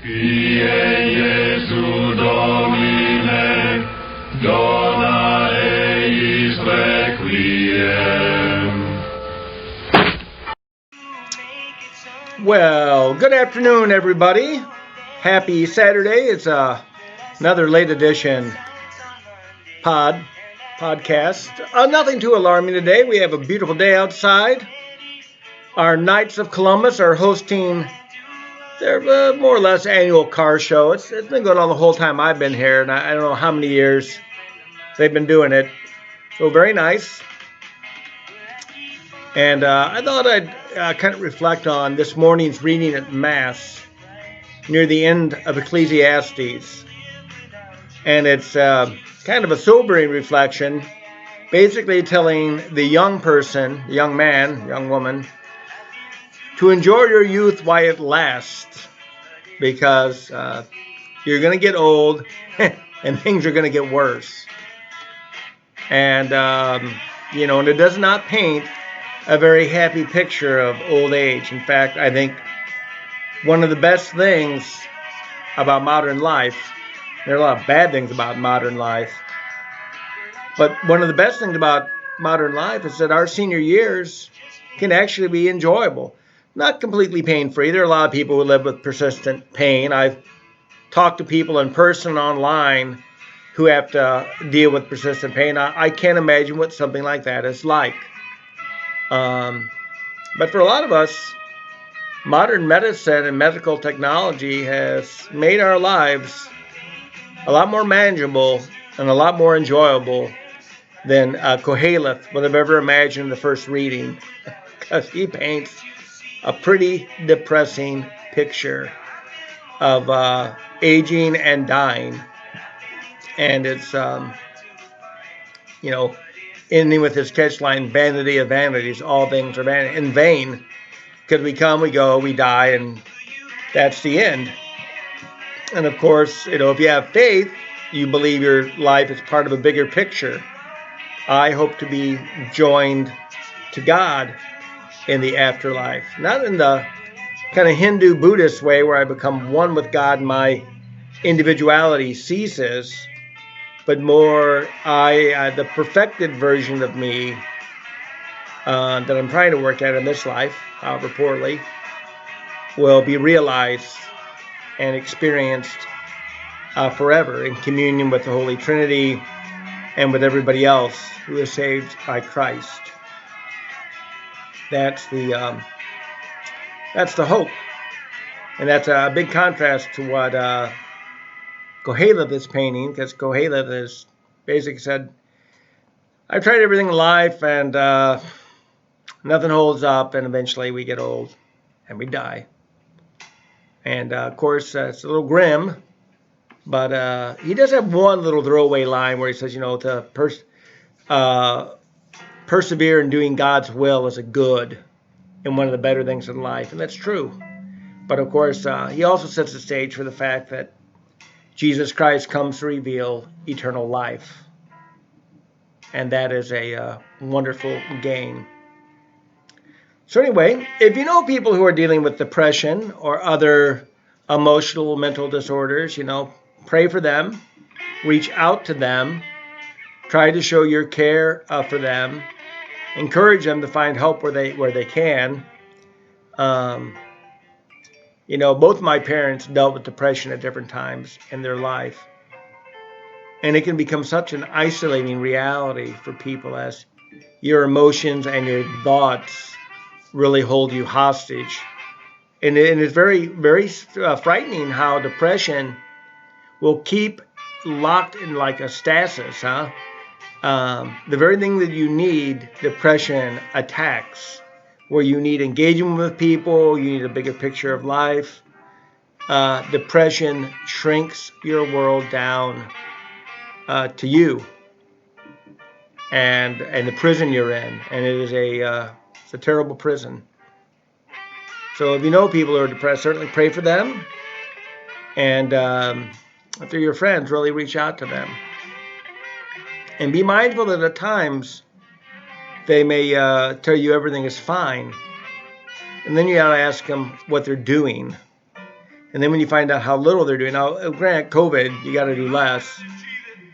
Quie Iesu Domine, dona eis requiem. Well, good afternoon, everybody. Happy Saturday. It's another late edition podcast. Nothing too alarming today. We have a beautiful day outside. Our Knights of Columbus are hosting their more or less annual car show. It's been going on the whole time I've been here, and I don't know how many years they've been doing it. So very nice. And I thought I'd kind of reflect on this morning's reading at Mass near the end of Ecclesiastes. And it's kind of a sobering reflection, basically telling the young person, the young man, young woman, to enjoy your youth while it lasts, because you're going to get old and things are going to get worse. And, and it does not paint a very happy picture of old age. In fact, I think one of the best things about modern life, there are a lot of bad things about modern life, but one of the best things about modern life is that our senior years can actually be enjoyable. Not completely pain-free. There are a lot of people who live with persistent pain. I've talked to people in person and online who have to deal with persistent pain. I can't imagine what something like that is like. But for a lot of us, modern medicine and medical technology has made our lives a lot more manageable and a lot more enjoyable than Koheleth would have ever imagined the first reading, because he paints a pretty depressing picture of aging and dying. And it's, ending with his catchline, vanity of vanities, all things are in vain, because we come, we go, we die, and that's the end. And of course, if you have faith, you believe your life is part of a bigger picture. I hope to be joined to God in the afterlife, not in the kind of Hindu Buddhist way where I become one with God and my individuality ceases, but more the perfected version of me that I'm trying to work at in this life, however poorly, will be realized and experienced forever in communion with the Holy Trinity and with everybody else who is saved by Christ. That's the hope, and that's a big contrast to what Koheleth is painting, because Koheleth has basically said, I've tried everything in life and nothing holds up, and eventually we get old and we die. And of course, it's a little grim, but he does have one little throwaway line where he says, to persevere in doing God's will is a good and one of the better things in life. And that's true. But of course, he also sets the stage for the fact that Jesus Christ comes to reveal eternal life. And that is a wonderful gain. So anyway, if you know people who are dealing with depression or other emotional, mental disorders, pray for them, reach out to them, try to show your care for them, encourage them to find help where they can. Both my parents dealt with depression at different times in their life. And it can become such an isolating reality for people as your emotions and your thoughts really hold you hostage. And it's very, very frightening how depression will keep locked in like a stasis, the very thing that you need, depression attacks. Where you need engagement with people, you need a bigger picture of life. Depression shrinks your world down to you and the prison you're in, and it is it's a terrible prison. So if you know people who are depressed, certainly pray for them, and if they're your friends, really reach out to them, and be mindful that at times they may tell you everything is fine, and then you got to ask them what they're doing. And then when you find out how little they're doing, now granted, COVID, you got to do less.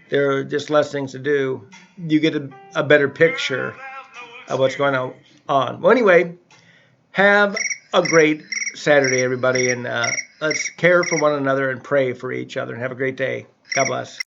There are just less things to do. You get a better picture of what's going on. Well, anyway, have a great Saturday, everybody, and let's care for one another and pray for each other. And have a great day. God bless.